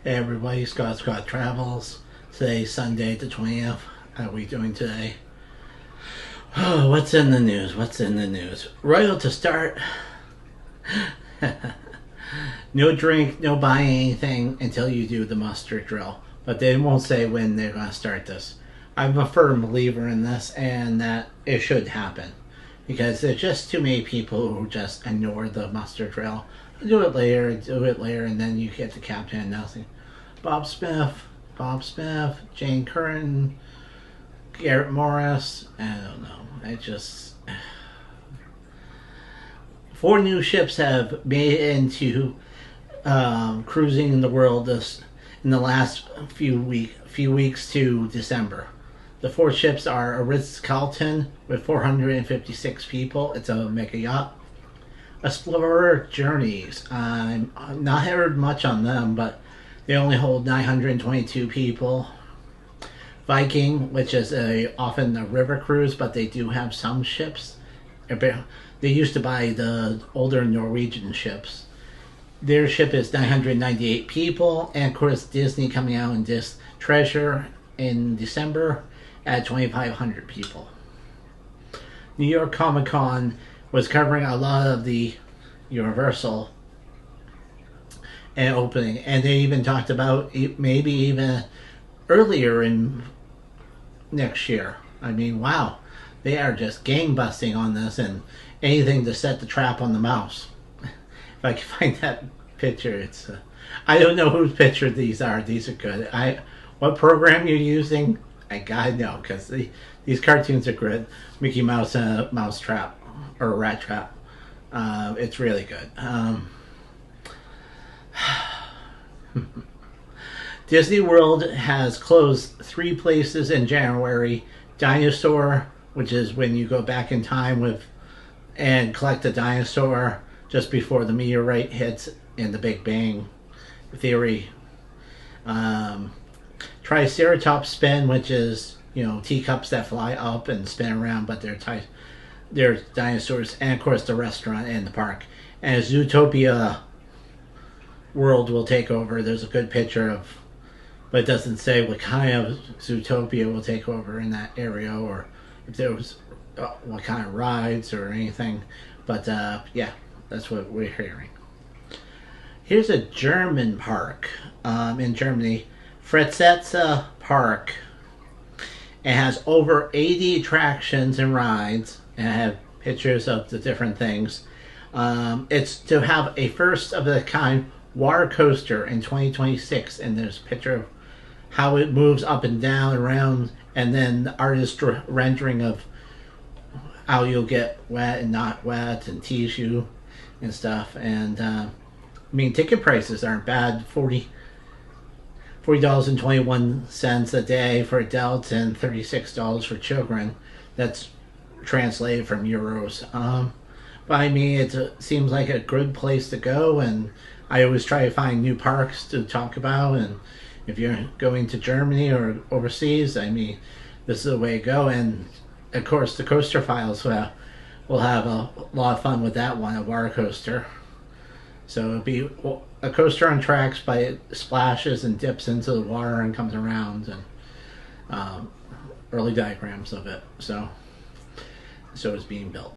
Hey everybody, Scott Travels. Today's Sunday the 20th. How are we doing today? Oh, what's in the news? Royal to start. No drink, no buying anything until you do the muster drill. But they won't say when they're going to start this. I'm a firm believer in this and that it should happen. Because there's just too many people who just ignore the muster drill. Do it later, and then you get the captain and nothing. Bob Smith, Jane Curtin, Garrett Morris. I don't know. Four new ships have made it into cruising the world in the last few weeks to December. The four ships are a Ritz-Carlton with 456 people. It's a mega yacht. Explorer Journeys. I'm not heard much on them, but they only hold 922 people. Viking, which is often a river cruise, but they do have some ships. They used to buy the older Norwegian ships. Their ship is 998 people, and of course Disney coming out in this Treasure in December at 2,500 people. New York Comic Con was covering a lot of the Universal and opening, and they even talked about maybe even earlier in next year. I mean, wow, they are just gang busting on this, and anything to set the trap on the mouse. If I can find that picture, it's I don't know whose picture these are. These are good. What program you're using, I gotta know, because these cartoons are good. Mickey Mouse and a mouse trap or a rat trap. It's really good. Disney World has closed 3 places in January. Dinosaur, which is when you go back in time and collect a dinosaur just before the meteorite hits in the Big Bang Theory. Triceratops Spin, which is teacups that fly up and spin around, but they're dinosaurs, and of course the restaurant and the park. And Zootopia World will take over. There's a good picture but it doesn't say what kind of Zootopia will take over in that area, or if there was what kind of rides or anything. But yeah, that's what we're hearing. Here's a German park in Germany, Freizeitze Park. It has over 80 attractions and rides, and I have pictures of the different things. It's to have a first of the kind water coaster in 2026, and there's a picture of how it moves up and down around, and then the artist rendering of how you'll get wet and not wet and tease you and stuff. And I mean, ticket prices aren't bad. $40.21 a day for adults and $36 for children. That's translated from euros. But I mean, it seems like a good place to go, and I always try to find new parks to talk about. And if you're going to Germany or overseas, I mean, this is the way to go. And of course, the Coaster Files will have a lot of fun with that one, a water coaster. So it'll be a coaster on tracks, but it splashes and dips into the water and comes around, and early diagrams of it. So it's being built.